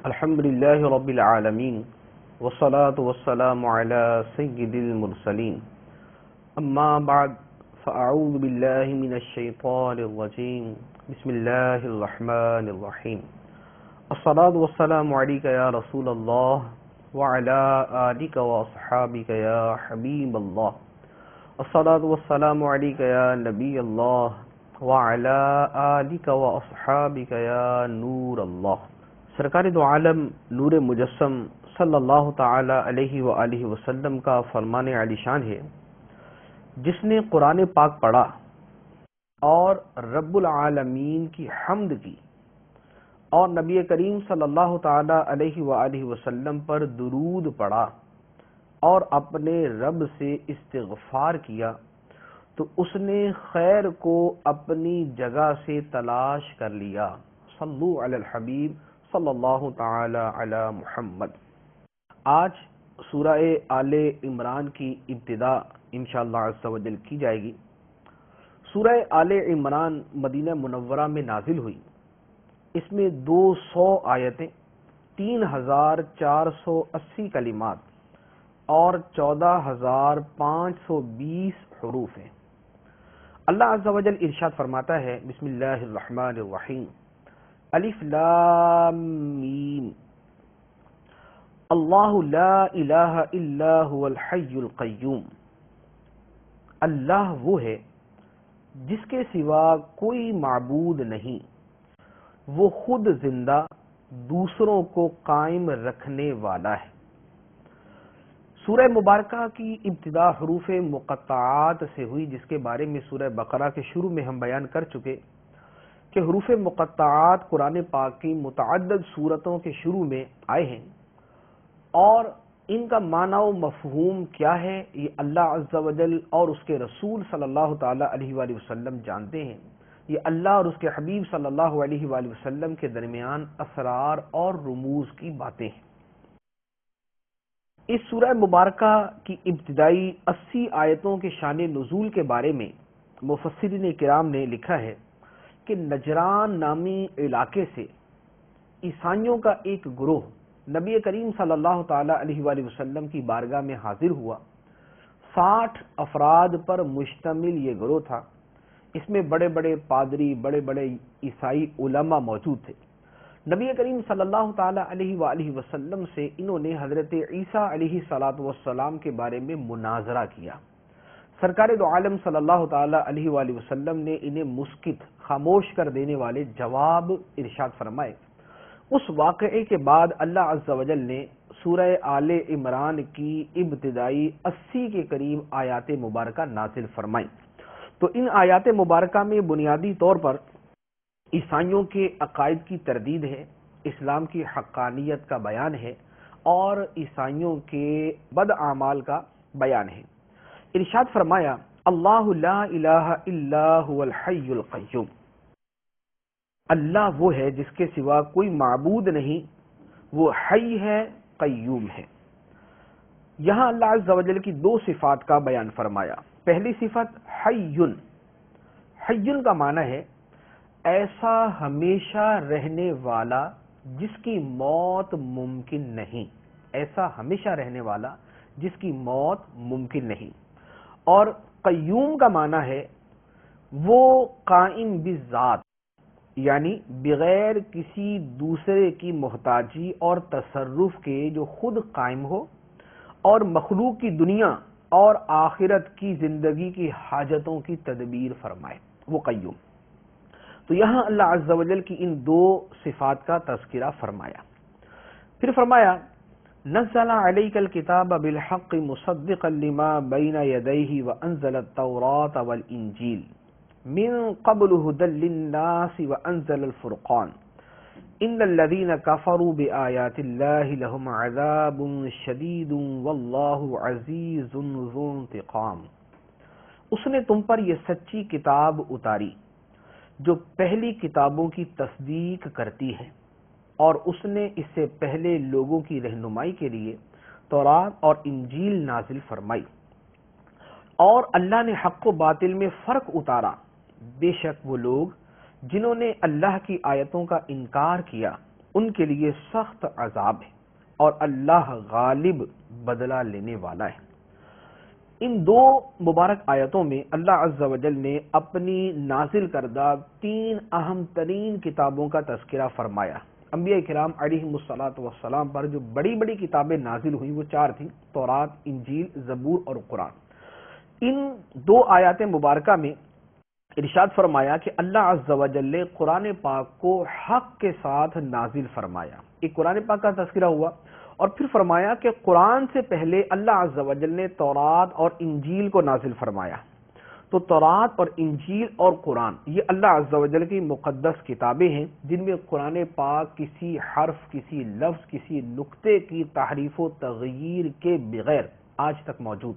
الحمد لله رب العالمين والصلاة والسلام على سيد المرسلين أما بعد فأعوذ بالله من الشيطان الرجيم بسم الله الرحمن الرحيم الصلاة والسلام عليك يا رسول الله وعلى آلك وأصحابك يا حبيب الله الصلاة والسلام عليك يا نبي الله وعلى آلك وأصحابك يا نور الله۔ سرکار دو عالم نور مجسم صلی اللہ تعالی علیہ وآلہ وسلم کا فرمان علی شان ہے، جس نے قرآن پاک پڑھا اور رب العالمین کی حمد کی اور نبی کریم صلی اللہ تعالی علیہ وآلہ وسلم پر درود پڑھا اور اپنے رب سے استغفار کیا، تو اس نے خیر کو اپنی جگہ سے تلاش کر لیا۔ صلو علی الحبیب صلی اللہ تعالی علی محمد۔ آج سورہ آل عمران کی ابتدا انشاءاللہ عز و جل کی جائے گی۔ سورہ آل عمران مدینہ منورہ میں نازل ہوئی۔ اس میں 200 آیتیں، 3480 کلمات اور 14520 حروف ہیں۔ اللہ عز و جل ارشاد فرماتا ہے، بسم اللہ الرحمن الرحیم، الف لام میم، اللہ لا الہ الا هو الحی القیوم۔ اللہ وہ ہے جس کے سوا کوئی معبود نہیں، وہ خود زندہ، دوسروں کو قائم رکھنے والا ہے۔ سورہ مبارکہ کی ابتدا حروف مقطعات سے ہوئی، جس کے بارے میں سورہ بقرہ کے شروع میں ہم بیان کر چکے کہ حروف مقطعات قرآن پاک کی متعدد سورتوں کے شروع میں آئے ہیں، اور ان کا معنی و مفہوم کیا ہے یہ اللہ عز و جل اور اس کے رسول صلی اللہ تعالی علیہ وآلہ وسلم جانتے ہیں۔ یہ اللہ اور اس کے حبیب صلی اللہ علیہ وآلہ وسلم کے درمیان اسرار اور رموز کی باتیں ہیں۔ اس سورہ مبارکہ کی ابتدائی 80 آیتوں کے شان نزول کے بارے میں مفسرین کرام نے لکھا ہے کہ نجران نامی علاقے سے عیسائیوں کا ایک گروہ نبی کریم صلی اللہ تعالی علیہ وآلہ وسلم کی بارگاہ میں حاضر ہوا۔ 60 افراد پر مشتمل یہ گروہ تھا۔ اس میں بڑے بڑے پادری، بڑے بڑے عیسائی علماء موجود تھے۔ نبی کریم صلی اللہ تعالی علیہ وآلہ وسلم سے انہوں نے حضرت عیسیٰ علیہ السلام کے بارے میں مناظرہ کیا۔ سرکار دو عالم صلی اللہ تعالی علیہ وآلہ وسلم نے انہیں مسکت، خاموش کر دینے والے جواب ارشاد فرمائے۔ اس واقعے کے بعد اللہ عز و جل نے سورہ آل عمران کی ابتدائی 80 کے قریب آیات مبارکہ نازل فرمائیں۔ تو ان آیات مبارکہ میں بنیادی طور پر عیسائیوں کے عقائد کی تردید ہے، اسلام کی حقانیت کا بیان ہے، اور عیسائیوں کے بد اعمال کا بیان ہے۔ ارشاد فرمایا، اللہ لا الہ الا هو الحی القیوم۔ اللہ وہ ہے جس کے سوا کوئی معبود نہیں، وہ حی ہے، قیوم ہے۔ یہاں اللہ عز و جل کی 2 صفات کا بیان فرمایا۔ پہلی صفت حیٌ۔ حیٌ کا معنی ہے ایسا ہمیشہ رہنے والا جس کی موت ممکن نہیں، ایسا ہمیشہ رہنے والا جس کی موت ممکن نہیں۔ اور قیوم کا معنی ہے وہ قائم بذات، یعنی بغیر کسی دوسرے کی محتاجی اور تصرف کے جو خود قائم ہو اور مخلوق کی دنیا اور آخرت کی زندگی کی حاجتوں کی تدبیر فرمائے، وہ قیوم۔ تو یہاں اللہ عز و جل کی ان 2 صفات کا تذکرہ فرمایا۔ پھر فرمایا، نزل علیک الکتاب بالحق مصدقا لما بین یدیہ وانزل التوراۃ والانجیل من قبل هدى للناس وانزل الفرقان ان الذين كفروا بآيات الله لهم عذاب شديد والله عزيز ذو انتقام۔ اس نے تم پر یہ سچی کتاب اتاری جو پہلی کتابوں کی تصدیق کرتی ہے، اور اس نے اس سے پہلے لوگوں کی رہنمائی کے لیے تورات اور انجیل نازل فرمائی، اور اللہ نے حق و باطل میں فرق اتارا۔ بے شک وہ لوگ جنہوں نے اللہ کی آیتوں کا انکار کیا ان کے لیے سخت عذاب ہے اور اللہ غالب بدلہ لینے والا ہے۔ ان دو مبارک آیتوں میں اللہ عز و جل نے اپنی نازل کردہ 3 اہم ترین کتابوں کا تذکرہ فرمایا۔ انبیاء کرام علیہم السلام پر جو بڑی بڑی کتابیں نازل ہوئیں وہ 4 تھیں، تورات، انجیل، زبور اور قرآن۔ ان 2 آیات مبارکہ میں ارشاد فرمایا کہ اللہ عز و جل نے قرآن پاک کو حق کے ساتھ نازل فرمایا۔ ایک قرآن پاک کا تذکرہ ہوا، اور پھر فرمایا کہ قرآن سے پہلے اللہ عز و جل نے تورات اور انجیل کو نازل فرمایا۔ تو تورات اور انجیل اور قرآن یہ اللہ عز و جل کی مقدس کتابیں ہیں، جن میں قرآن پاک کسی حرف، کسی لفظ، کسی نقطے کی تحریف و تغییر کے بغیر آج تک موجود،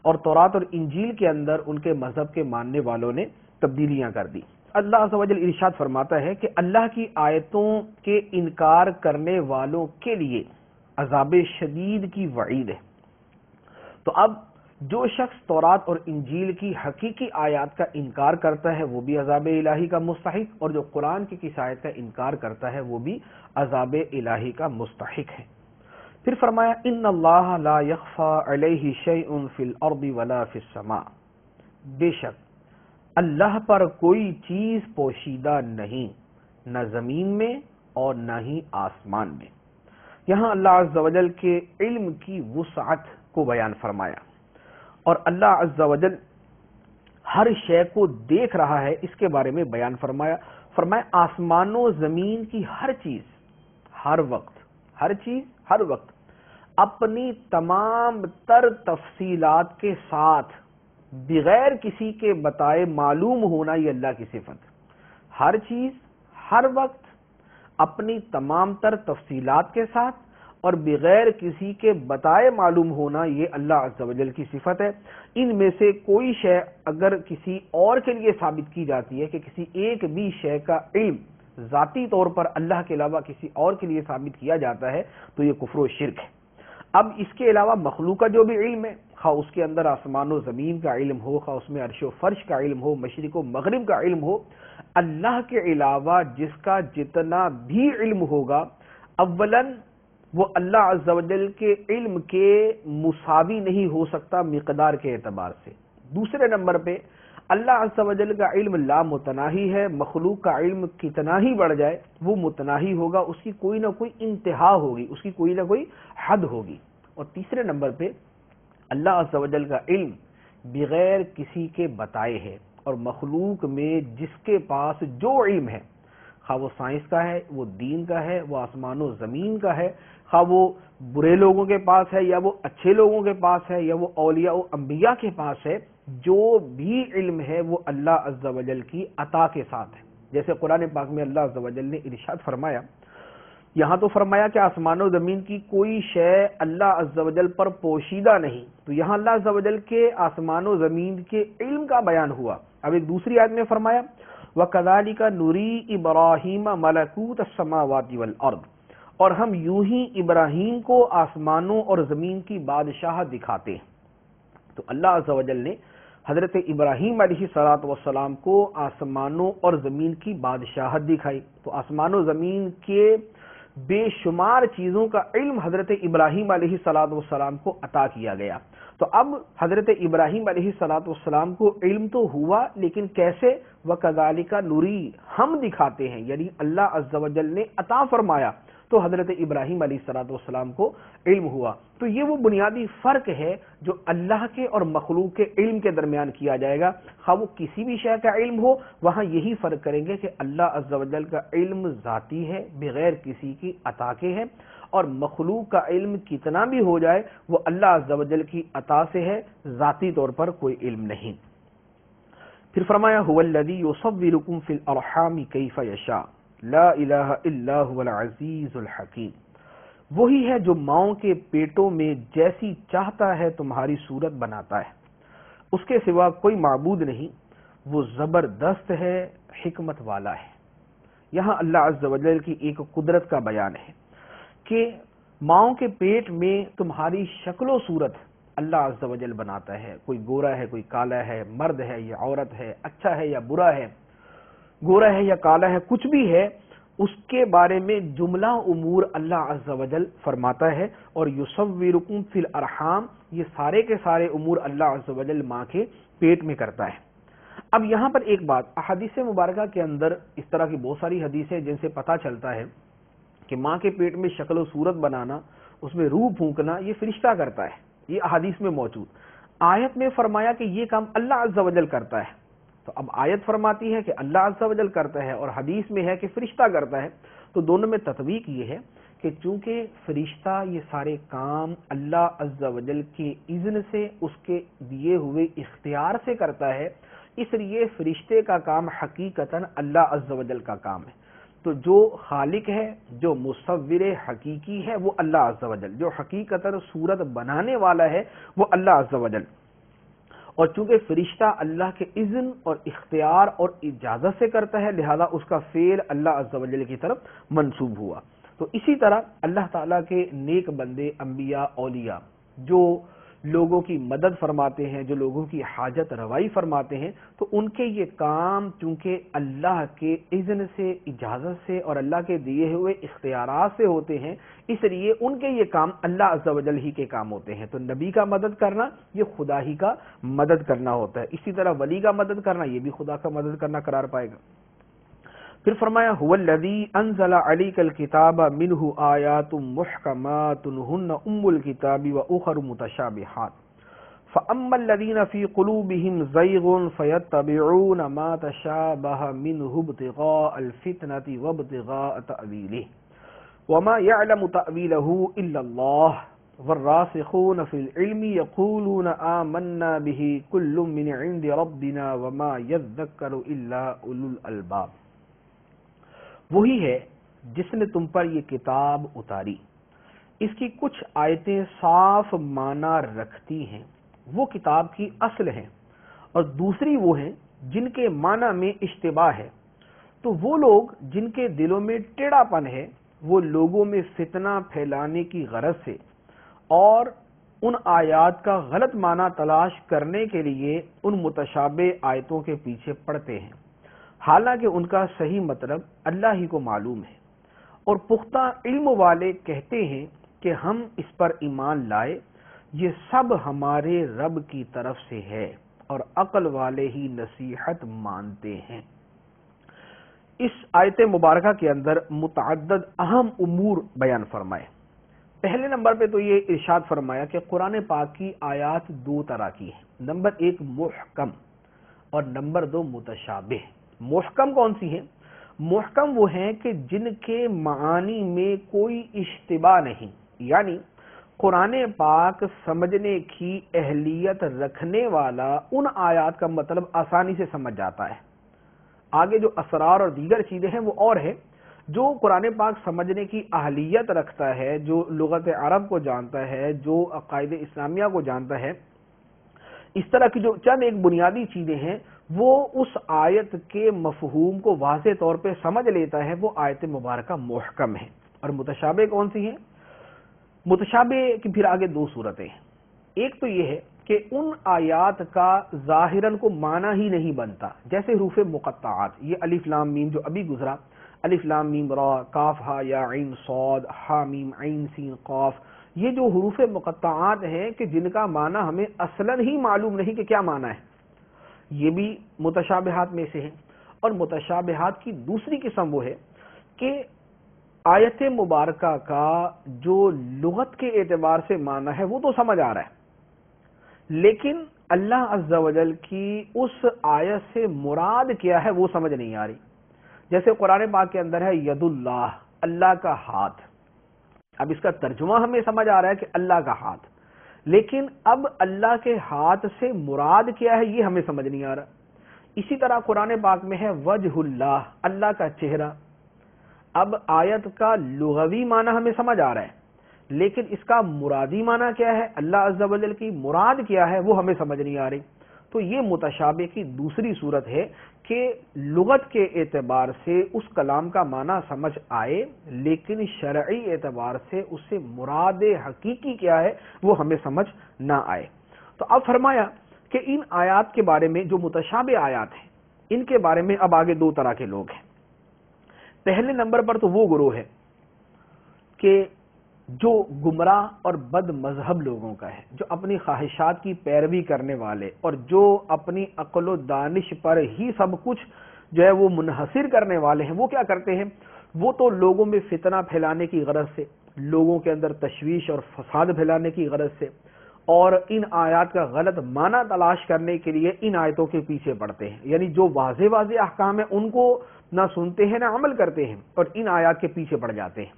اور تورات اور انجیل کے اندر ان کے مذہب کے ماننے والوں نے تبدیلیاں کر دی۔ اللہ عز و جل ارشاد فرماتا ہے کہ اللہ کی آیتوں کے انکار کرنے والوں کے لیے عذاب شدید کی وعید ہے۔ تو اب جو شخص تورات اور انجیل کی حقیقی آیات کا انکار کرتا ہے وہ بھی عذاب الہی کا مستحق، اور جو قرآن کی کسی آیت کا انکار کرتا ہے وہ بھی عذاب الہی کا مستحق ہے۔ پھر فرمایا ان اللہ لا یخفی علیہ شیء فی الارض ولا فی السماء، بے شک اللہ پر کوئی چیز پوشیدہ نہیں، نہ زمین میں اور نہ ہی آسمان میں۔ یہاں اللہ عز و جل کے علم کی وسعت کو بیان فرمایا، اور اللہ عز و جل ہر شے کو دیکھ رہا ہے اس کے بارے میں بیان فرمایا۔ آسمان و زمین کی ہر چیز ہر وقت اپنی تمام تر تفصیلات کے ساتھ بغیر کسی کے بتائے معلوم ہونا یہ اللہ کی صفت ہے۔ ہر چیز ہر وقت اپنی تمام تر تفصیلات کے ساتھ اور بغیر کسی کے بتائے معلوم ہونا یہ اللہ عز و جل کی صفت ہے۔ ان میں سے کوئی شے اگر کسی اور کے لیے ثابت کی جاتی ہے کہ کسی ایک بھی شے کا علم ذاتی طور پر اللہ کے علاوہ کسی اور کے لیے ثابت کیا جاتا ہے تو یہ کفر و شرک ہے۔ اب اس کے علاوہ مخلوق کا جو بھی علم ہے، خواہ اس کے اندر آسمان و زمین کا علم ہو، خواہ اس میں عرش و فرش کا علم ہو، مشرق و مغرب کا علم ہو، اللہ کے علاوہ جس کا جتنا بھی علم ہوگا اولاً وہ اللہ عز و جل کے علم کے مساوی نہیں ہو سکتا مقدار کے اعتبار سے۔ دوسرے نمبر پہ اللہ عز و جل کا علم لا متناہی ہے، مخلوق کا علم کتنا ہی بڑھ جائے وہ متناہی ہوگا، اس کی کوئی نہ کوئی انتہا ہوگی، اس کی کوئی نہ کوئی حد ہوگی۔ اور تیسرے نمبر پہ اللہ عز و جل کا علم بغیر کسی کے بتائے ہے، اور مخلوق میں جس کے پاس جو علم ہے، خواہ وہ سائنس کا ہے، وہ دین کا ہے، وہ آسمان و زمین کا ہے، خواہ وہ برے لوگوں کے پاس ہے یا وہ اچھے لوگوں کے پاس ہے یا وہ اولیاء و انبیاء کے پاس ہے، جو بھی علم ہے وہ اللہ عز و جل کی عطا کے ساتھ ہے۔ جیسے قرآن پاک میں اللہ عز و جل نے ارشاد فرمایا، یہاں تو فرمایا کہ آسمان و زمین کی کوئی شے اللہ عز و جل پر پوشیدہ نہیں، تو یہاں اللہ عز و جل کے آسمان و زمین کے علم کا بیان ہوا۔ اب ایک دوسری آیت میں فرمایا وَكَذَلِكَ نُرِي إِبْرَاهِيمَ مَلَكُوتَ السَّمَاوَاتِ وَالْأَرْضِ، اور ہم یوں ہی ابراہیم کو آسمانوں اور زمین کی بادشاہت دکھاتے ہیں۔ تو اللہ عز و جل نے حضرت ابراہیم علیہ السلام کو آسمانوں اور زمین کی بادشاہت دکھائی، تو آسمان و زمین کے بے شمار چیزوں کا علم حضرت ابراہیم علیہ السلام کو عطا کیا گیا۔ تو اب حضرت ابراہیم علیہ السلام کو علم تو ہوا، لیکن کیسے؟ وَكَذَلِكَ نُرِي، ہم دکھاتے ہیں، یعنی اللہ عز و جل نے عطا فرمایا تو حضرت ابراہیم علیہ السلام کو علم ہوا۔ تو یہ وہ بنیادی فرق ہے جو اللہ کے اور مخلوق کے علم کے درمیان کیا جائے گا۔ خواہ وہ کسی بھی شے کا علم ہو، وہاں یہی فرق کریں گے کہ اللہ عز و جل کا علم ذاتی ہے، بغیر کسی کی عطا کے ہے، اور مخلوق کا علم کتنا بھی ہو جائے وہ اللہ عز و جل کی عطا سے ہے، ذاتی طور پر کوئی علم نہیں۔ پھر فرمایا هو الذی یصورکم فی الارحام کیف یشاء لا الہ الا هو العزیز الحکیم، وہی ہے جو ماؤں کے پیٹوں میں جیسی چاہتا ہے تمہاری صورت بناتا ہے، اس کے سوا کوئی معبود نہیں، وہ زبردست ہے، حکمت والا ہے۔ یہاں اللہ عز و جل کی ایک قدرت کا بیان ہے کہ ماؤں کے پیٹ میں تمہاری شکل و صورت اللہ عز و جل بناتا ہے، کوئی گورا ہے، کوئی کالا ہے، مرد ہے یا عورت ہے، اچھا ہے یا برا ہے، گورا ہے یا کالا ہے، کچھ بھی ہے، اس کے بارے میں جملہ امور اللہ عز و جل فرماتا ہے، اور یصورکم فی الارحام، یہ سارے کے سارے امور اللہ عز و جل ماں کے پیٹ میں کرتا ہے۔ اب یہاں پر ایک بات، احادیث مبارکہ کے اندر اس طرح کی بہت ساری حدیثیں جن سے پتہ چلتا ہے کہ ماں کے پیٹ میں شکل و صورت بنانا، اس میں روح پھونکنا، یہ فرشتہ کرتا ہے، یہ احادیث میں موجود۔ آیت میں فرمایا کہ یہ کام اللہ عز و جل کرتا ہے، تو اب آیت فرماتی ہے کہ اللہ عز و جل کرتا ہے اور حدیث میں ہے کہ فرشتہ کرتا ہے، تو دونوں میں تطبیق یہ ہے کہ چونکہ فرشتہ یہ سارے کام اللہ عز و جل کے اذن سے، اس کے دیے ہوئے اختیار سے کرتا ہے، اس لیے فرشتے کا کام حقیقتاً اللہ عز و جل کا کام ہے۔ تو جو خالق ہے، جو مصور حقیقی ہے، وہ اللہ عز و جل، جو حقیقتاً صورت بنانے والا ہے وہ اللہ عز و جل۔ اور چونکہ فرشتہ اللہ کے اذن اور اختیار اور اجازت سے کرتا ہے، لہذا اس کا فعل اللہ عز و جل کی طرف منسوب ہوا۔ تو اسی طرح اللہ تعالیٰ کے نیک بندے، انبیاء، اولیاء، جو لوگوں کی مدد فرماتے ہیں، جو لوگوں کی حاجت روائی فرماتے ہیں، تو ان کے یہ کام چونکہ اللہ کے اذن سے، اجازت سے اور اللہ کے دیے ہوئے اختیارات سے ہوتے ہیں، اس لیے ان کے یہ کام اللہ عز و جل ہی کے کام ہوتے ہیں۔ تو نبی کا مدد کرنا یہ خدا ہی کا مدد کرنا ہوتا ہے، اسی طرح ولی کا مدد کرنا یہ بھی خدا کا مدد کرنا قرار پائے گا۔ پھر فرمایا هو الذی انزل علیک الکتاب منہ آیات محکمات ہن ام الکتاب واخر متشابہات فاما الذین فی قلوبہم زیغ فیتبعون ما تشابہ منہ ابتغاء الفتنۃ وابتغاء تأویلہ وما يعلم تأویلہ الا اللہ والراسخون فی العلم یقولون آمنا به کل من عند ربنا وما یذکر الا اولو الالباب۔ وہی ہے جس نے تم پر یہ کتاب اتاری، اس کی کچھ آیتیں صاف معنی رکھتی ہیں، وہ کتاب کی اصل ہیں، اور دوسری وہ ہیں جن کے معنی میں اشتباہ ہے، تو وہ لوگ جن کے دلوں میں ٹیڑھا پن ہے، وہ لوگوں میں فتنہ پھیلانے کی غرض سے اور ان آیات کا غلط معنی تلاش کرنے کے لیے ان متشابہ آیتوں کے پیچھے پڑتے ہیں، حالانکہ ان کا صحیح مطلب اللہ ہی کو معلوم ہے۔ اور پختہ علم والے کہتے ہیں کہ ہم اس پر ایمان لائے، یہ سب ہمارے رب کی طرف سے ہے، اور عقل والے ہی نصیحت مانتے ہیں۔ اس آیت مبارکہ کے اندر متعدد اہم امور بیان فرمائے۔ پہلے نمبر پہ تو یہ ارشاد فرمایا کہ قرآن پاک کی آیات دو طرح کی ہیں، نمبر ایک محکم اور نمبر دو متشابہ۔ محکم کون سی ہیں؟ محکم وہ ہیں کہ جن کے معانی میں کوئی اشتباہ نہیں، یعنی قرآن پاک سمجھنے کی اہلیت رکھنے والا ان آیات کا مطلب آسانی سے سمجھ جاتا ہے۔ آگے جو اسرار اور دیگر چیزیں ہیں وہ اور ہے، جو قرآن پاک سمجھنے کی اہلیت رکھتا ہے، جو لغت عرب کو جانتا ہے، جو عقائد اسلامیہ کو جانتا ہے، اس طرح کی جو چند ایک بنیادی چیزیں ہیں، وہ اس آیت کے مفہوم کو واضح طور پہ سمجھ لیتا ہے، وہ آیت مبارکہ محکم ہے۔ اور متشابہ کون سی ہیں؟ متشابہ کی پھر آگے دو صورتیں ہیں۔ ایک تو یہ ہے کہ ان آیات کا ظاہراً کو معنی ہی نہیں بنتا، جیسے حروف مقطعات، یہ الف لام میم جو ابھی گزرا، الف لام میم را، کاف ہا یا عین صاد، ہا میم عین سین قاف، یہ جو حروف مقطعات ہیں کہ جن کا معنی ہمیں اصلاً ہی معلوم نہیں کہ کیا معنی ہے، یہ بھی متشابہات میں سے ہیں۔ اور متشابہات کی دوسری قسم وہ ہے کہ آیت مبارکہ کا جو لغت کے اعتبار سے معنی ہے وہ تو سمجھ آ رہا ہے، لیکن اللہ عز و جل کی اس آیت سے مراد کیا ہے وہ سمجھ نہیں آ رہی۔ جیسے قرآن پاک کے اندر ہے ید اللہ، اللہ کا ہاتھ، اب اس کا ترجمہ ہمیں سمجھ آ رہا ہے کہ اللہ کا ہاتھ، لیکن اب اللہ کے ہاتھ سے مراد کیا ہے یہ ہمیں سمجھ نہیں آ رہا۔ اسی طرح قرآن پاک میں ہے وجہ اللہ، اللہ کا چہرہ، اب آیت کا لغوی معنی ہمیں سمجھ آ رہا ہے، لیکن اس کا مرادی معنی کیا ہے، اللہ عز و جل کی مراد کیا ہے وہ ہمیں سمجھ نہیں آ رہی۔ تو یہ متشابہ کی دوسری صورت ہے کہ لغت کے اعتبار سے اس کلام کا معنی سمجھ آئے، لیکن شرعی اعتبار سے اس سے مراد حقیقی کیا ہے وہ ہمیں سمجھ نہ آئے۔ تو اب فرمایا کہ ان آیات کے بارے میں جو متشابہ آیات ہیں، ان کے بارے میں اب آگے دو طرح کے لوگ ہیں۔ پہلے نمبر پر تو وہ گروہ ہے کہ جو گمراہ اور بد مذہب لوگوں کا ہے، جو اپنی خواہشات کی پیروی کرنے والے اور جو اپنی عقل و دانش پر ہی سب کچھ جو ہے وہ منحصر کرنے والے ہیں، وہ کیا کرتے ہیں؟ وہ تو لوگوں میں فتنہ پھیلانے کی غرض سے، لوگوں کے اندر تشویش اور فساد پھیلانے کی غرض سے اور ان آیات کا غلط معنی تلاش کرنے کے لیے ان آیتوں کے پیچھے پڑتے ہیں، یعنی جو واضح واضح احکام ہیں ان کو نہ سنتے ہیں نہ عمل کرتے ہیں اور ان آیات کے پیچھے پڑ جاتے ہیں۔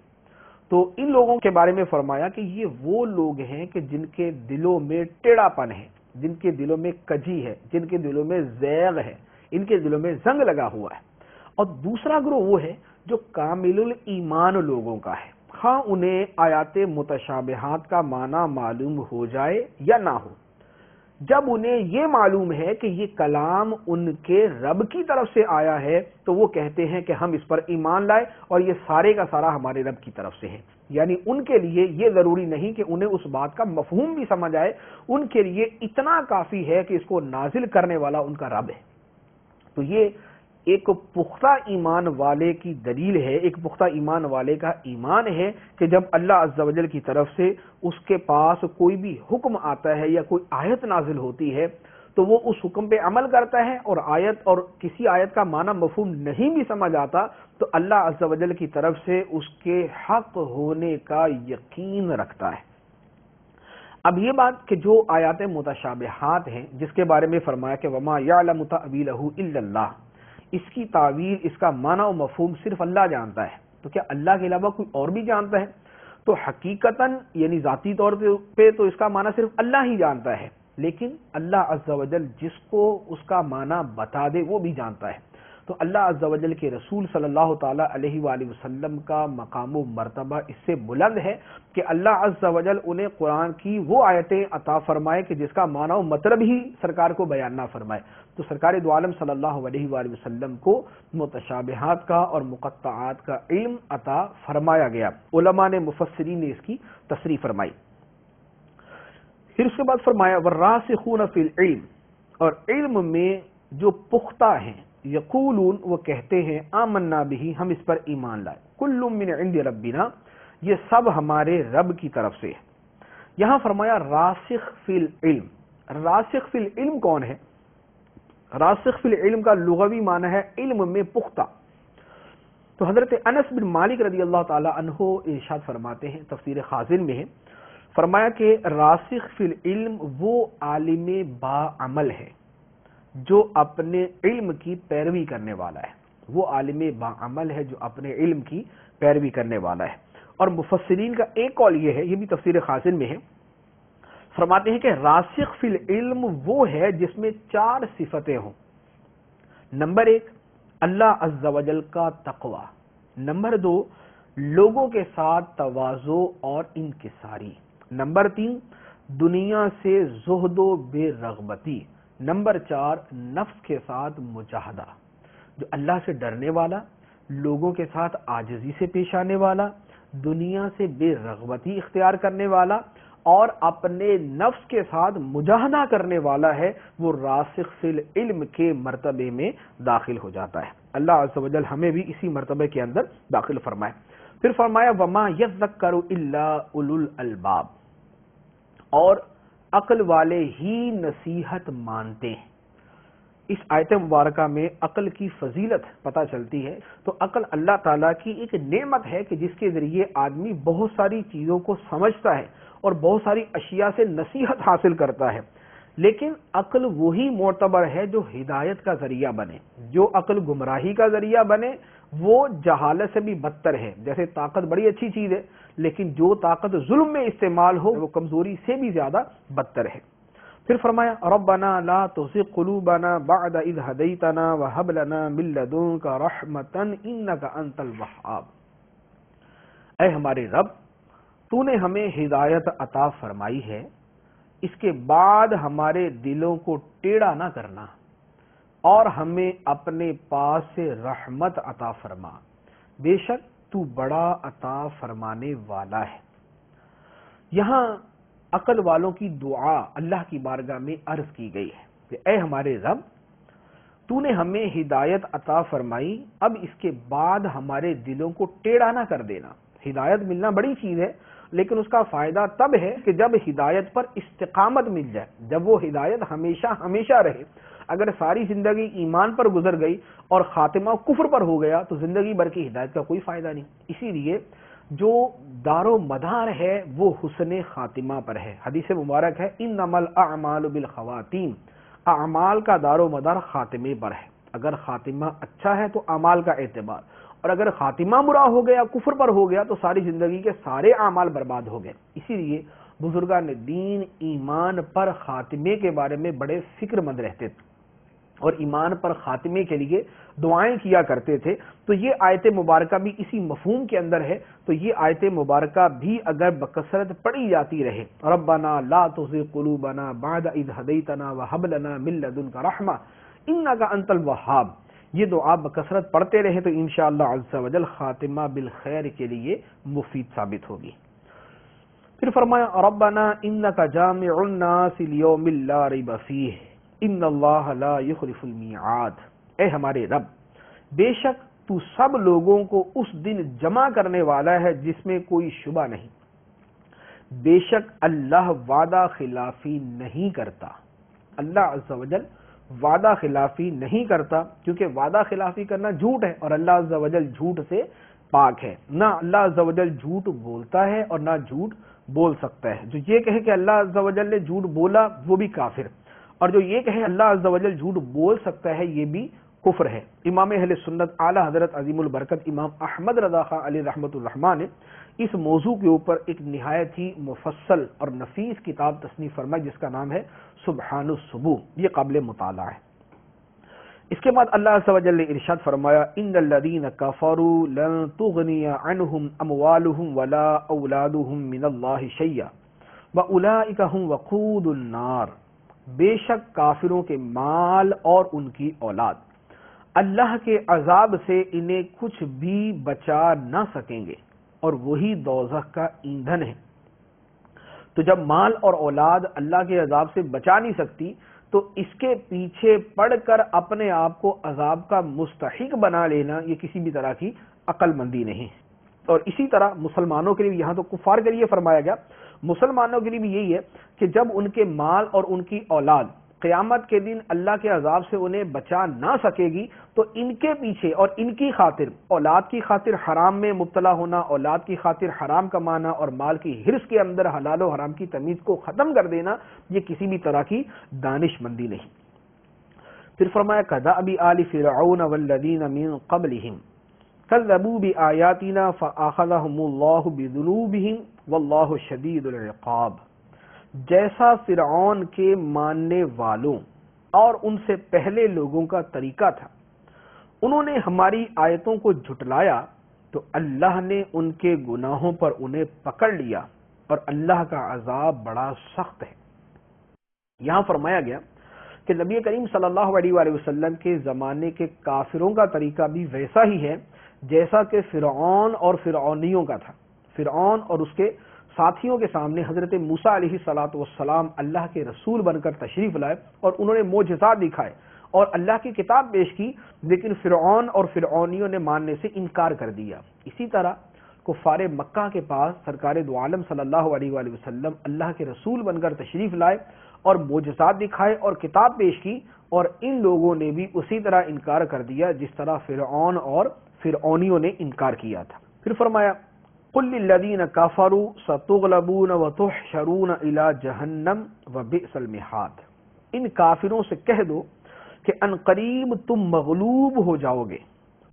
تو ان لوگوں کے بارے میں فرمایا کہ یہ وہ لوگ ہیں کہ جن کے دلوں میں ٹیڑھا پن ہے، جن کے دلوں میں کجی ہے، جن کے دلوں میں زیغ ہے، ان کے دلوں میں زنگ لگا ہوا ہے۔ اور دوسرا گروہ وہ ہے جو کامل الایمان لوگوں کا ہے، خواہ انہیں آیات متشابہات کا معنی معلوم ہو جائے یا نہ ہو۔ جب انہیں یہ معلوم ہے کہ یہ کلام ان کے رب کی طرف سے آیا ہے تو وہ کہتے ہیں کہ ہم اس پر ایمان لائے اور یہ سارے کا سارا ہمارے رب کی طرف سے ہے، یعنی ان کے لیے یہ ضروری نہیں کہ انہیں اس بات کا مفہوم بھی سمجھ آئے، ان کے لیے اتنا کافی ہے کہ اس کو نازل کرنے والا ان کا رب ہے۔ تو یہ ایک پختہ ایمان والے کی دلیل ہے، ایک پختہ ایمان والے کا ایمان ہے کہ جب اللہ عز و جل کی طرف سے اس کے پاس کوئی بھی حکم آتا ہے یا کوئی آیت نازل ہوتی ہے تو وہ اس حکم پہ عمل کرتا ہے، اور آیت اور کسی آیت کا معنی مفہوم نہیں بھی سمجھ آتا تو اللہ عز و جل کی طرف سے اس کے حق ہونے کا یقین رکھتا ہے۔ اب یہ بات کہ جو آیات متشابہات ہیں جس کے بارے میں فرمایا کہ وما یعلم تأویلہ الا اللہ، اس کی تعویل، اس کا معنی و مفہوم صرف اللہ جانتا ہے، تو کیا اللہ کے علاوہ کوئی اور بھی جانتا ہے؟ تو حقیقتاً یعنی ذاتی طور پہ تو اس کا معنی صرف اللہ ہی جانتا ہے، لیکن اللہ عز و جل جس کو اس کا معنی بتا دے وہ بھی جانتا ہے۔ تو اللہ عز و جل کے رسول صلی اللہ تعالی علیہ وآلہ وسلم کا مقام و مرتبہ اس سے بلند ہے کہ اللہ عز و جل انہیں قرآن کی وہ آیتیں عطا فرمائے کہ جس کا معنی و مطلب ہی سرکار کو بیان نہ فرمائے۔ تو سرکار دو عالم صلی اللہ علیہ وآلہ وسلم کو متشابہات کا اور مقطعات کا علم عطا فرمایا گیا۔ علماء نے، مفسرین نے اس کی تصریح فرمائی۔ پھر اس کے بعد فرمایا والراسخون فی العلم، اور علم میں جو پختہ ہیں، یقولون وہ کہتے ہیں آمنا بہ، ہم اس پر ایمان لائے، کل من عند ربنا، یہ سب ہمارے رب کی طرف سے ہے۔ یہاں فرمایا راسخ فی العلم۔ راسخ فی العلم کون ہے؟ راسخ فی العلم کا لغوی معنی ہے علم میں پختہ۔ تو حضرت انس بن مالک رضی اللہ تعالی عنہ ارشاد فرماتے ہیں، تفسیر خازن میں ہے، فرمایا کہ راسخ فی العلم وہ عالم با عمل ہے جو اپنے علم کی پیروی کرنے والا ہے، وہ عالم با عمل ہے جو اپنے علم کی پیروی کرنے والا ہے۔ اور مفسرین کا ایک قول یہ ہے، یہ بھی تفسیر خازن میں ہے، فرماتے ہیں کہ راسخ فی العلم وہ ہے جس میں 4 صفتیں ہوں۔ نمبر 1 اللہ عز و جل کا تقوی، نمبر 2 لوگوں کے ساتھ تواضع اور انکساری، نمبر 3 دنیا سے زہد و بے رغبتی، نمبر 4 نفس کے ساتھ مجاہدہ، جو اللہ سے ڈرنے والا، لوگوں کے ساتھ عاجزی سے پیش آنے والا، دنیا سے بے رغبتی اختیار کرنے والا اور اپنے نفس کے ساتھ مجاہدہ کرنے والا ہے، وہ راسخ فی العلم کے مرتبے میں داخل ہو جاتا ہے۔ اللہ عز و جل ہمیں بھی اسی مرتبے کے اندر داخل فرمائے۔ پھر فرمایا وما یذکر الا اولو الالباب، اور عقل والے ہی نصیحت مانتے ہیں۔ اس آیت مبارکہ میں عقل کی فضیلت پتہ چلتی ہے۔ تو عقل اللہ تعالیٰ کی ایک نعمت ہے کہ جس کے ذریعے آدمی بہت ساری چیزوں کو سمجھتا ہے اور بہت ساری اشیاء سے نصیحت حاصل کرتا ہے، لیکن عقل وہی معتبر ہے جو ہدایت کا ذریعہ بنے۔ جو عقل گمراہی کا ذریعہ بنے وہ جہالت سے بھی بدتر ہے۔ جیسے طاقت بڑی اچھی چیز ہے، لیکن جو طاقت ظلم میں استعمال ہو وہ کمزوری سے بھی زیادہ بدتر ہے۔ پھر فرمایا ربنا لا تزغ قلوبنا بعد اذ هديتنا وهب لنا من لدنك رحمة انك انت الوهاب، اے ہمارے رب تو نے ہمیں ہدایت عطا فرمائی ہے، اس کے بعد ہمارے دلوں کو ٹیڑھا نہ کرنا اور ہمیں اپنے پاس سے رحمت عطا فرما، بے شک تو بڑا عطا فرمانے والا ہے۔ یہاں عقل والوں کی دعا اللہ کی بارگاہ میں عرض کی گئی ہے کہ اے ہمارے رب تو نے ہمیں ہدایت عطا فرمائی، اب اس کے بعد ہمارے دلوں کو ٹیڑھا نہ کر دینا۔ ہدایت ملنا بڑی چیز ہے، لیکن اس کا فائدہ تب ہے کہ جب ہدایت پر استقامت مل جائے، جب وہ ہدایت ہمیشہ ہمیشہ رہے۔ اگر ساری زندگی ایمان پر گزر گئی اور خاتمہ کفر پر ہو گیا تو زندگی بھر کی ہدایت کا کوئی فائدہ نہیں۔ اسی لیے جو دار و مدار ہے وہ حسن خاتمہ پر ہے۔ حدیث مبارک ہے انما الاعمال بالخواتیم، اعمال کا دار و مدار خاتمے پر ہے۔ اگر خاتمہ اچھا ہے تو اعمال کا اعتبار، اور اگر خاتمہ برا ہو گیا، کفر پر ہو گیا، تو ساری زندگی کے سارے اعمال برباد ہو گئے۔ اسی لیے بزرگان دین ایمان پر خاتمے کے بارے میں بڑے فکر مند رہتے تھے اور ایمان پر خاتمے کے لیے دعائیں کیا کرتے تھے۔ تو یہ آیت مبارکہ بھی اسی مفہوم کے اندر ہے۔ تو یہ آیت مبارکہ بھی اگر بکثرت پڑھی جاتی رہے، ربنا لا تزغ قلوبنا بعد اذ ہدیتنا وہب لنا من لدنک رحمہ انک انت الوہاب، یہ دعا بکثرت پڑھتے رہے تو انشاءاللہ عز و جل خاتمہ بالخیر کے لیے مفید ثابت ہوگی۔ پھر فرمایا ربنا انک جامع الناس لیوم لا ریب فیہ ان اللہ لا یخلف المیعاد، اے ہمارے رب بے شک تو سب لوگوں کو اس دن جمع کرنے والا ہے جس میں کوئی شبہ نہیں، بے شک اللہ وعدہ خلافی نہیں کرتا۔ اللہ عز و جل وعدہ خلافی نہیں کرتا، کیونکہ وعدہ خلافی کرنا جھوٹ ہے اور اللہ عز و جل جھوٹ سے پاک ہے۔ نہ اللہ عز و جل جھوٹ بولتا ہے اور نہ جھوٹ بول سکتا ہے۔ جو یہ کہے کہ اللہ عز و جل نے جھوٹ بولا وہ بھی کافر، اور جو یہ کہے اللہ عز و جل جھوٹ بول سکتا ہے یہ بھی کفر ہے۔ امام اہل سنت اعلی حضرت عظیم البرکت امام احمد رضا خان علیہ رحمۃ الرحمٰن نے اس موضوع کے اوپر ایک نہایت ہی مفصل اور نفیس کتاب تصنیف فرمائی جس کا نام ہے سبحان الصبوح، یہ قابل مطالعہ ہے۔ اس کے بعد اللہ عز و جل نے ارشاد فرمایا ان الذین کفروا لن تغنی عنہم اموالہم ولا اولادہم من اللہ شیئا واولئک هم وقود النار، بے شک کافروں کے مال اور ان کی اولاد اللہ کے عذاب سے انہیں کچھ بھی بچا نہ سکیں گے اور وہی دوزخ کا ایندھن ہے۔ تو جب مال اور اولاد اللہ کے عذاب سے بچا نہیں سکتی تو اس کے پیچھے پڑ کر اپنے آپ کو عذاب کا مستحق بنا لینا یہ کسی بھی طرح کی عقل مندی نہیں۔ اور اسی طرح مسلمانوں کے لیے، یہاں تو کفار کے لیے فرمایا گیا، مسلمانوں کے لیے بھی یہی ہے کہ جب ان کے مال اور ان کی اولاد قیامت کے دن اللہ کے عذاب سے انہیں بچا نہ سکے گی تو ان کے پیچھے اور ان کی خاطر، اولاد کی خاطر حرام میں مبتلا ہونا، اولاد کی خاطر حرام کمانا اور مال کی حرص کے اندر حلال و حرام کی تمیز کو ختم کر دینا، یہ کسی بھی طرح کی دانش مندی نہیں۔ پھر فرمایا کدأب آل فرعون والذین من قبلہم کذبوا بآیاتنا فأخذهم اللہ بذنوبہم واللہ شدید العقاب، جیسا فرعون کے ماننے والوں اور ان سے پہلے لوگوں کا طریقہ تھا، انہوں نے ہماری آیتوں کو جھٹلایا تو اللہ نے ان کے گناہوں پر انہیں پکڑ لیا اور اللہ کا عذاب بڑا سخت ہے۔ یہاں فرمایا گیا کہ نبی کریم صلی اللہ علیہ وآلہ وسلم کے زمانے کے کافروں کا طریقہ بھی ویسا ہی ہے جیسا کہ فرعون اور فرعونیوں کا تھا۔ فرعون اور اس کے ساتھیوں کے سامنے حضرت موسیٰ علیہ الصلوۃ والسلام اللہ کے رسول بن کر تشریف لائے اور انہوں نے معجزات دکھائے اور اللہ کی کتاب پیش کی، لیکن فرعون اور فرعونیوں نے ماننے سے انکار کر دیا۔ اسی طرح کفار مکہ کے پاس سرکار دو عالم صلی اللہ علیہ وآلہ وسلم اللہ کے رسول بن کر تشریف لائے اور معجزات دکھائے اور کتاب پیش کی، اور ان لوگوں نے بھی اسی طرح انکار کر دیا جس طرح فرعون اور فرعونیوں نے انکار کیا تھا۔ پھر فرمایا قل للذین کفروا ستغلبون وتحشرون الی جہنم وبئس المہاد، ان کافروں سے کہہ دو کہ ان قریب تم مغلوب ہو جاؤ گے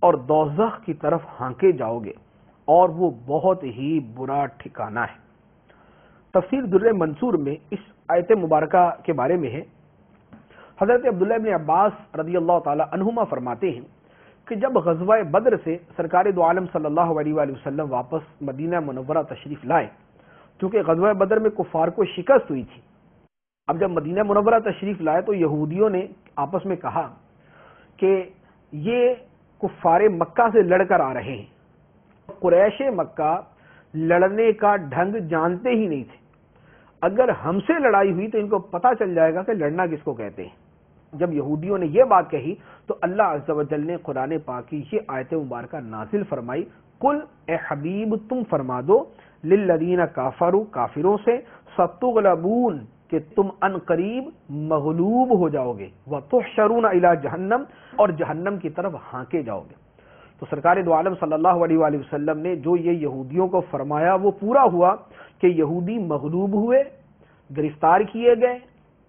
اور دوزخ کی طرف ہانکے جاؤ گے اور وہ بہت ہی برا ٹھکانہ ہے۔ تفسیر در منصور میں اس آیت مبارکہ کے بارے میں ہے، حضرت عبداللہ ابن عباس رضی اللہ تعالی عنہما فرماتے ہیں کہ جب غزوہ بدر سے سرکار دو عالم صلی اللہ علیہ وآلہ وسلم واپس مدینہ منورہ تشریف لائے، چونکہ غزوہ بدر میں کفار کو شکست ہوئی تھی، اب جب مدینہ منورہ تشریف لائے تو یہودیوں نے آپس میں کہا کہ یہ کفار مکہ سے لڑ کر آ رہے ہیں، قریش مکہ لڑنے کا ڈھنگ جانتے ہی نہیں تھے، اگر ہم سے لڑائی ہوئی تو ان کو پتہ چل جائے گا کہ لڑنا کس کو کہتے ہیں، جب یہودیوں نے یہ بات کہی تو اللہ عز و جل نے قرآن پاک کی یہ آیت مبارکہ نازل فرمائی، قل اے حبیب تم فرما دو للذین کافروا کافروں سے، ستغلبون کہ تم ان قریب مغلوب ہو جاؤ گے، وتحشرون الی جہنم اور جہنم کی طرف ہانکے جاؤ گے۔ تو سرکار دو عالم صلی اللہ علیہ وآلہ وسلم نے جو یہ یہودیوں کو فرمایا وہ پورا ہوا کہ یہودی مغلوب ہوئے، گرفتار کیے گئے،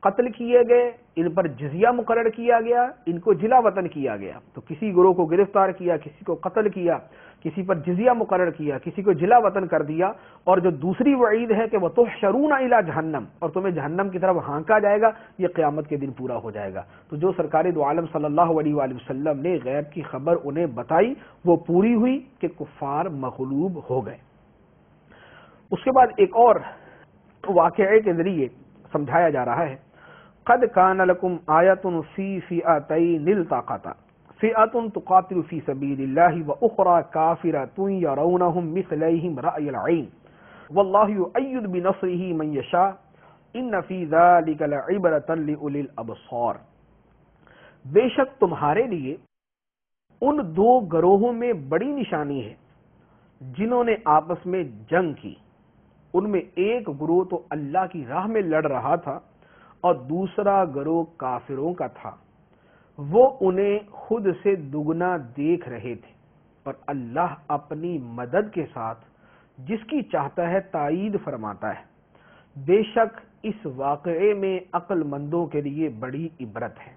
قتل کیے گئے، ان پر جزیہ مقرر کیا گیا، ان کو جلا وطن کیا گیا۔ تو کسی گروہ کو گرفتار کیا، کسی کو قتل کیا، کسی پر جزیہ مقرر کیا، کسی کو جلا وطن کر دیا، اور جو دوسری وعید ہے کہ وَتُحْشَرُونَ إِلَىٰ جہنم، اور تمہیں جہنم کی طرف ہانکا جائے گا، یہ قیامت کے دن پورا ہو جائے گا۔ تو جو سرکار دو عالم صلی اللہ علیہ وآلہ وسلم نے غیب کی خبر انہیں بتائی وہ پوری ہوئی کہ کفار مغلوب ہو گئے۔ اس کے بعد ایک اور واقعے کے ذریعے سمجھایا جا رہا ہے، قد کان لکم آیۃ فی فئتین التقطا فئۃ تقاتل فی سبیل اللہ واخری کافرۃ یرونہم مثلیہم رأی العین واللہ یؤید بنصرہ من یشاء ان فی ذلک لعبرۃ لأولی الابصار۔ بے شک تمہارے لیے ان دو گروہوں میں بڑی نشانی ہے جنہوں نے آپس میں جنگ کی، ان میں ایک گروہ تو اللہ کی راہ میں لڑ رہا تھا اور دوسرا گروہ کافروں کا تھا، وہ انہیں خود سے دگنا دیکھ رہے تھے، اور اللہ اپنی مدد کے ساتھ جس کی چاہتا ہے تائید فرماتا ہے۔ بے شک اس واقعے میں عقل مندوں کے لیے بڑی عبرت ہے۔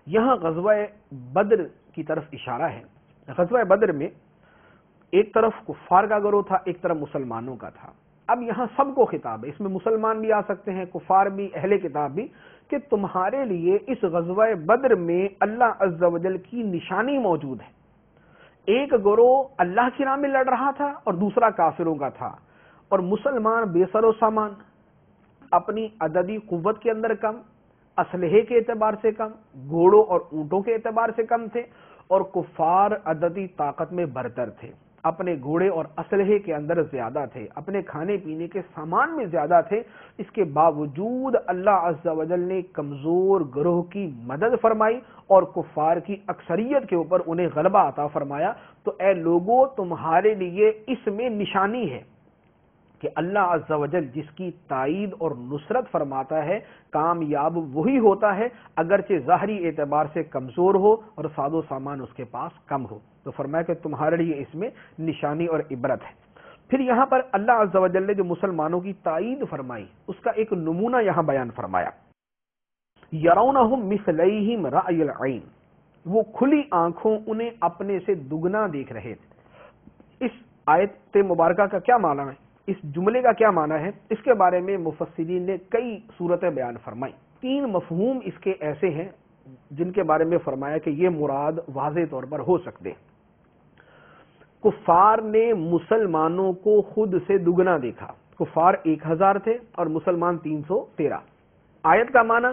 یہاں غزوہ بدر کی طرف اشارہ ہے۔ غزوہ بدر میں ایک طرف کفار کا گروہ تھا، ایک طرف مسلمانوں کا تھا۔ اب یہاں سب کو خطاب ہے، اس میں مسلمان بھی آ سکتے ہیں، کفار بھی، اہل کتاب بھی، کہ تمہارے لیے اس غزوہ بدر میں اللہ عز و جل کی نشانی موجود ہے۔ ایک گروہ اللہ کی راہ میں لڑ رہا تھا اور دوسرا کافروں کا تھا، اور مسلمان بے سر و سامان، اپنی عددی قوت کے اندر کم، اسلحے کے اعتبار سے کم، گھوڑوں اور اونٹوں کے اعتبار سے کم تھے، اور کفار عددی طاقت میں برتر تھے، اپنے گھوڑے اور اسلحے کے اندر زیادہ تھے، اپنے کھانے پینے کے سامان میں زیادہ تھے۔ اس کے باوجود اللہ عز و جل نے کمزور گروہ کی مدد فرمائی اور کفار کی اکثریت کے اوپر انہیں غلبہ عطا فرمایا۔ تو اے لوگوں، تمہارے لیے اس میں نشانی ہے کہ اللہ عز و جل جس کی تائید اور نصرت فرماتا ہے کامیاب وہی ہوتا ہے، اگرچہ ظاہری اعتبار سے کمزور ہو اور ساز و سامان اس کے پاس کم ہو۔ تو فرمایا کہ تمہارے لیے اس میں نشانی اور عبرت ہے۔ پھر یہاں پر اللہ عز و جل نے جو مسلمانوں کی تائید فرمائی اس کا ایک نمونہ یہاں بیان فرمایا، یرونہم مثلیہم رأی العین، وہ کھلی آنکھوں انہیں اپنے سے دگنا دیکھ رہے تھے۔ اس آیت مبارکہ کا کیا معنی ہے، اس جملے کا کیا معنی ہے، اس کے بارے میں مفسرین نے کئی صورتیں بیان فرمائی۔ تین مفہوم اس کے ایسے ہیں جن کے بارے میں فرمایا کہ یہ مراد واضح طور پر ہو سکتے ہیں۔ کفار نے مسلمانوں کو خود سے دگنا دیکھا، کفار 1000 تھے اور مسلمان 313۔ آیت کا معنی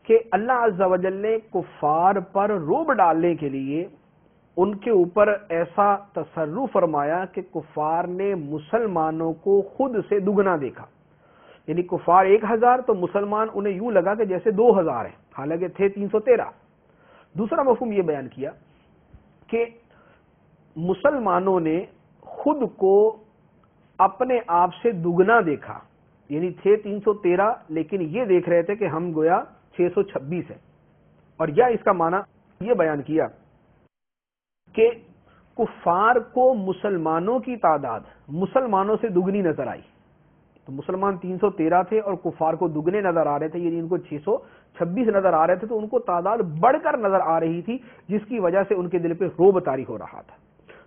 کہ اللہ عز و جل نے کفار پر رعب ڈالنے کے لیے ان کے اوپر ایسا تصرف فرمایا کہ کفار نے مسلمانوں کو خود سے دگنا دیکھا، یعنی کفار 1000 تو مسلمان انہیں یوں لگا کہ جیسے 2000 ہیں، حالانکہ تھے 313۔ دوسرا مفہوم یہ بیان کیا کہ مسلمانوں نے خود کو اپنے آپ سے دگنا دیکھا، یعنی تھے 313 لیکن یہ دیکھ رہے تھے کہ ہم گویا 626 ہیں۔ اور یا اس کا معنی یہ بیان کیا کہ کفار کو مسلمانوں کی تعداد مسلمانوں سے دگنی نظر آئی، تو مسلمان 313 تھے اور کفار کو دگنے نظر آ رہے تھے، یعنی ان کو 626 نظر آ رہے تھے، تو ان کو تعداد بڑھ کر نظر آ رہی تھی، جس کی وجہ سے ان کے دل پہ رعب طاری ہو رہا تھا۔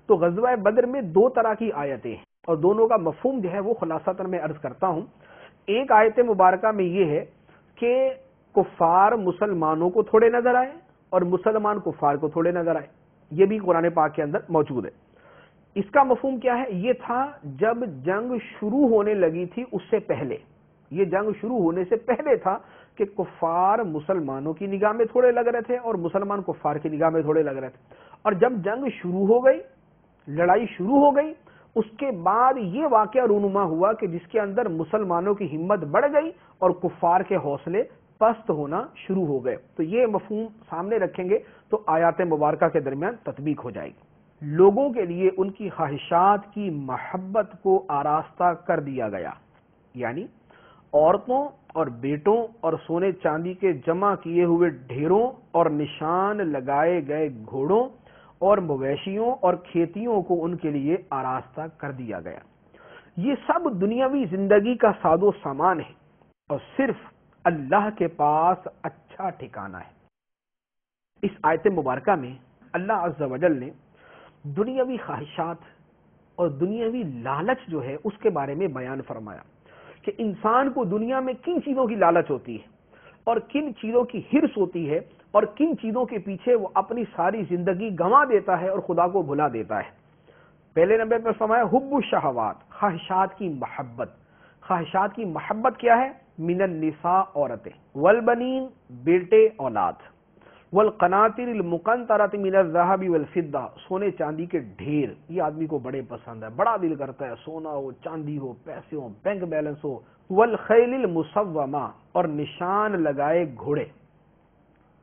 تو غزوہ بدر میں دو طرح کی آیتیں ہیں اور دونوں کا مفہوم جو ہے وہ خلاصتاً میں عرض کرتا ہوں۔ ایک آیت مبارکہ میں یہ ہے کہ کفار مسلمانوں کو تھوڑے نظر آئے اور مسلمان کفار کو تھوڑے نظر آئے، یہ بھی قرآن پاک کے اندر موجود ہے۔ اس کا مفہوم کیا ہے، یہ تھا جب جنگ شروع ہونے لگی تھی اس سے پہلے، یہ جنگ شروع ہونے سے پہلے تھا کہ کفار مسلمانوں کی نگاہ میں تھوڑے لگ رہے تھے اور مسلمان کفار کی نگاہ میں تھوڑے لگ رہے تھے، اور جب جنگ شروع ہو گئی، لڑائی شروع ہو گئی، اس کے بعد یہ واقعہ رونما ہوا کہ جس کے اندر مسلمانوں کی ہمت بڑھ گئی اور کفار کے حوصلے پست ہونا شروع ہو گئے. تو یہ مفہوم سامنے رکھیں گے تو آیات مبارکہ کے درمیان تطبیق ہو جائے گی. لوگوں کے لیے ان کی خواہشات کی محبت کو آراستہ کر دیا گیا، یعنی عورتوں اور بیٹوں اور سونے چاندی کے جمع کیے ہوئے ڈھیروں اور نشان لگائے گئے گھوڑوں اور مویشیوں اور کھیتیوں کو ان کے لیے آراستہ کر دیا گیا. یہ سب دنیاوی زندگی کا ساز و سامان ہے اور صرف اللہ کے پاس اچھا ٹھکانہ ہے. اس آیت مبارکہ میں اللہ عز و جل نے دنیاوی خواہشات اور دنیاوی لالچ جو ہے اس کے بارے میں بیان فرمایا کہ انسان کو دنیا میں کن چیزوں کی لالچ ہوتی ہے اور کن چیزوں کی ہرس ہوتی ہے اور کن چیزوں کے پیچھے وہ اپنی ساری زندگی گنوا دیتا ہے اور خدا کو بھلا دیتا ہے. پہلے نمبر پر فرمایا حب الشہوات، خواہشات کی محبت. خواہشات کی محبت کیا ہے؟ من النساء، عورتیں، والبنین، بیٹے اولاد، والقناطر المقنطرۃ من الذهب والفضہ، سونے چاندی کے ڈھیر. یہ آدمی کو بڑے پسند ہے، بڑا دل کرتا ہے سونا ہو، چاندی ہو، پیسے ہو، بینک بیلنس ہو. والخیل المسومہ، اور نشان لگائے گھوڑے،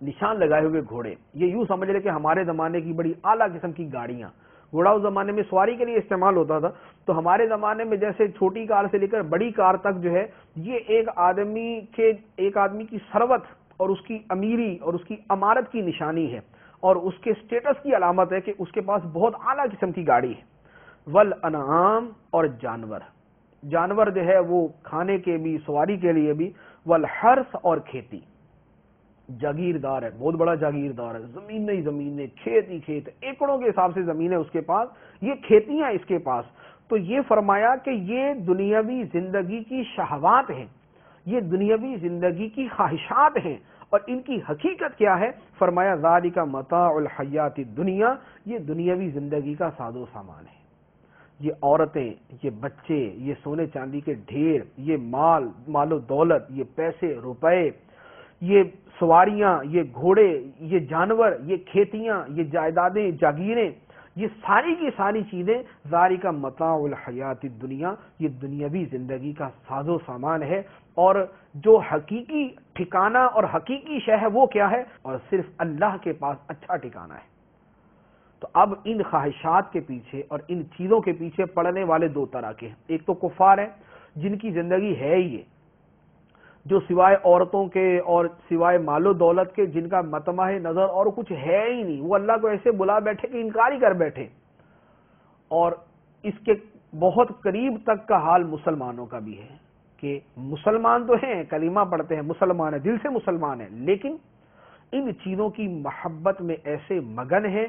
نشان لگائے ہوئے گھوڑے. یہ یوں سمجھ لے کہ ہمارے زمانے کی بڑی اعلیٰ قسم کی گاڑیاں. گھوڑا اس زمانے میں سواری کے لیے استعمال ہوتا تھا، تو ہمارے زمانے میں جیسے چھوٹی کار سے لے کر بڑی کار تک جو ہے یہ ایک آدمی کی ثروت اور اس کی امیری اور اس کی امارت کی نشانی ہے اور اس کے سٹیٹس کی علامت ہے کہ اس کے پاس بہت اعلیٰ قسم کی گاڑی ہے. والانعام، اور جانور جو ہے وہ کھانے کے بھی، سواری کے لیے بھی. والحرث، اور کھیتی. جاگیردار ہے، بہت بڑا جاگیردار ہے، زمینیں، کھیت ہی کھیت، ایکڑوں کے حساب سے زمین ہے اس کے پاس، یہ کھیتیاں اس کے پاس. تو یہ فرمایا کہ یہ دنیاوی زندگی کی شہوات ہیں، یہ دنیاوی زندگی کی خواہشات ہیں، اور ان کی حقیقت کیا ہے؟ فرمایا ذالک متاع الحیات الدنیا، یہ دنیاوی زندگی کا ساز و سامان ہے. یہ عورتیں، یہ بچے، یہ سونے چاندی کے ڈھیر، یہ مال و دولت، یہ پیسے روپے، یہ سواریاں، یہ گھوڑے، یہ جانور، یہ کھیتیاں، یہ جائیدادیں، جاگیریں، یہ ساری کی ساری چیزیں ذالک متاع الحیات الدنیا، یہ دنیاوی زندگی کا ساز و سامان ہے. اور جو حقیقی ٹھکانہ اور حقیقی شے ہے وہ کیا ہے؟ اور صرف اللہ کے پاس اچھا ٹھکانہ ہے. تو اب ان خواہشات کے پیچھے اور ان چیزوں کے پیچھے پڑنے والے دو طرح کے ہیں. ایک تو کفار ہیں جن کی زندگی ہے یہ، جو سوائے عورتوں کے اور سوائے مال و دولت کے جن کا مطمع نظر اور کچھ ہے ہی نہیں، وہ اللہ کو ایسے بلا بیٹھے کہ انکار ہی کر بیٹھے. اور اس کے بہت قریب تک کا حال مسلمانوں کا بھی ہے کہ مسلمان تو ہیں، کلمہ پڑھتے ہیں، مسلمان ہیں، دل سے مسلمان ہیں، لیکن ان چیزوں کی محبت میں ایسے مگن ہیں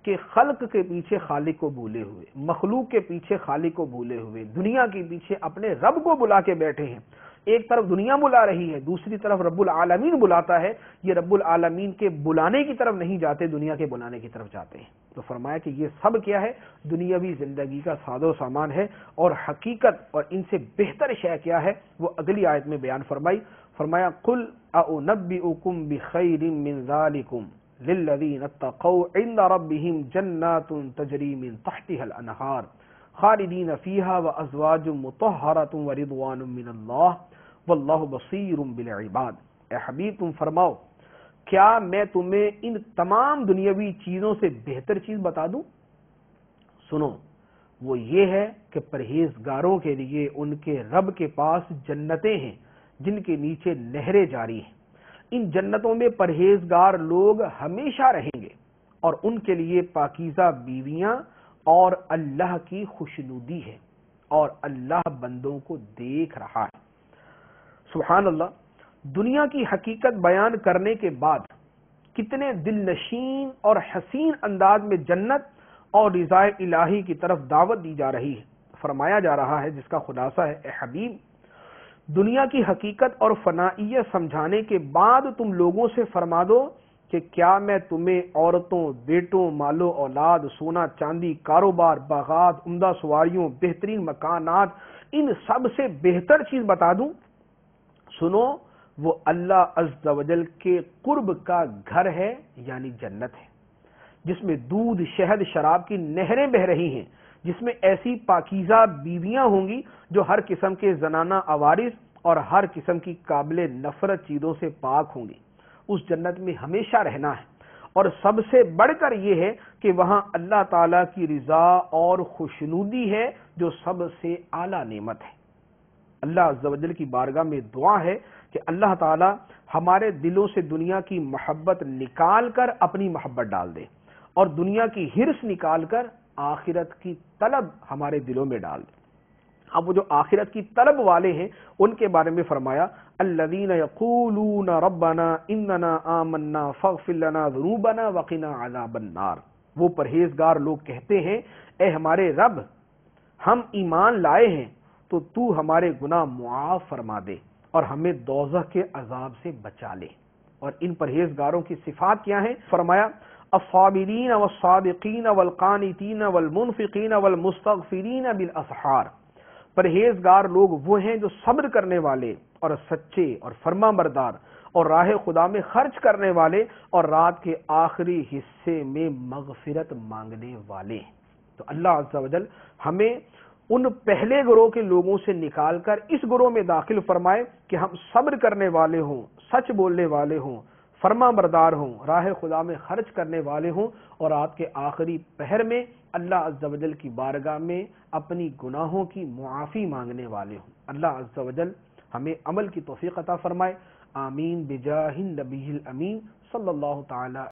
کہ خلق کے پیچھے خالق کو بھولے ہوئے، مخلوق کے پیچھے خالق کو بھولے ہوئے، دنیا کے پیچھے اپنے رب کو بلا کے بیٹھے ہیں. ایک طرف دنیا بلا رہی ہے، دوسری طرف رب العالمین بلاتا ہے. یہ رب العالمین کے بلانے کی طرف نہیں جاتے، دنیا کے بلانے کی طرف جاتے ہیں. تو فرمایا کہ یہ سب کیا ہے؟ دنیاوی زندگی کا ساز و سامان ہے. اور حقیقت اور ان سے بہتر شے کیا ہے وہ اگلی آیت میں بیان فرمائی. فرمایا قل اؤنبئکم بخیر من ذالکم للذین اتقوا عند ربهم جنات تجری من تحتها الانہار خالدین فیہا وازواج مطہرۃ ورضوان من اللہ واللہ بصیر بالعباد. اے حبیب تم فرماؤ کیا میں تمہیں ان تمام دنیاوی چیزوں سے بہتر چیز بتا دوں؟ سنو، وہ یہ ہے کہ پرہیزگاروں کے لیے ان کے رب کے پاس جنتیں ہیں جن کے نیچے نہریں جاری ہیں. ان جنتوں میں پرہیزگار لوگ ہمیشہ رہیں گے اور ان کے لیے پاکیزہ بیویاں اور اللہ کی خوشنودی ہے اور اللہ بندوں کو دیکھ رہا ہے. سبحان اللہ. دنیا کی حقیقت بیان کرنے کے بعد کتنے دل نشین اور حسین انداز میں جنت اور رضا الہی کی طرف دعوت دی جا رہی ہے. فرمایا جا رہا ہے جس کا خلاصہ ہے اے حبیب دنیا کی حقیقت اور فنائیت سمجھانے کے بعد تم لوگوں سے فرما دو کہ کیا میں تمہیں عورتوں، بیٹوں، مال و اولاد، سونا چاندی، کاروبار، باغات، عمدہ سواریوں، بہترین مکانات، ان سب سے بہتر چیز بتا دوں؟ سنو، وہ اللہ عز و جل کے قرب کا گھر ہے یعنی جنت ہے، جس میں دودھ، شہد، شراب کی نہریں بہ رہی ہیں، جس میں ایسی پاکیزہ بیویاں ہوں گی جو ہر قسم کے زنانہ عوارض اور ہر قسم کی قابل نفرت چیزوں سے پاک ہوں گی۔ اس جنت میں ہمیشہ رہنا ہے، اور سب سے بڑھ کر یہ ہے کہ وہاں اللہ تعالیٰ کی رضا اور خوشنودی ہے جو سب سے اعلیٰ نعمت ہے۔ اللہ عز و جل کی بارگاہ میں دعا ہے کہ اللہ تعالیٰ ہمارے دلوں سے دنیا کی محبت نکال کر اپنی محبت ڈال دے، اور دنیا کی ہرس نکال کر آخرت کی طلب ہمارے دلوں میں ڈال دے۔ اب وہ جو آخرت کی طلب والے ہیں ان کے بارے میں فرمایا الذین یقولون ربنا اننا آمنا فاغفر لنا ذنوبنا وقنا عذاب النار۔ وہ پرہیزگار لوگ کہتے ہیں اے ہمارے رب، ہم ایمان لائے ہیں تو تو ہمارے گناہ معاف فرما دے اور ہمیں دوزخ کے عذاب سے بچا لے۔ اور ان پرہیزگاروں کی صفات کیا ہیں؟ فرمایا الصابرین والصادقین والقانتین والمنفقین والمستغفرین بالاسحار۔ پرہیزگار لوگ وہ ہیں جو صبر کرنے والے اور سچے اور فرما بردار اور راہ خدا میں خرچ کرنے والے اور رات کے آخری حصے میں مغفرت مانگنے والے ہیں۔ تو اللہ عز و جل ہمیں ان پہلے گروہ کے لوگوں سے نکال کر اس گروہ میں داخل فرمائے کہ ہم صبر کرنے والے ہوں، سچ بولنے والے ہوں، فرما بردار ہوں، راہ خدا میں خرچ کرنے والے ہوں، اور رات کے آخری پہر میں اللہ عز و جل کی بارگاہ میں اپنی گناہوں کی معافی مانگنے والے ہوں۔ اللہ عز و جل ہمیں عمل کی توفیق عطا فرمائے۔ آمین بجاہ النبی الامین صلی اللہ تعالی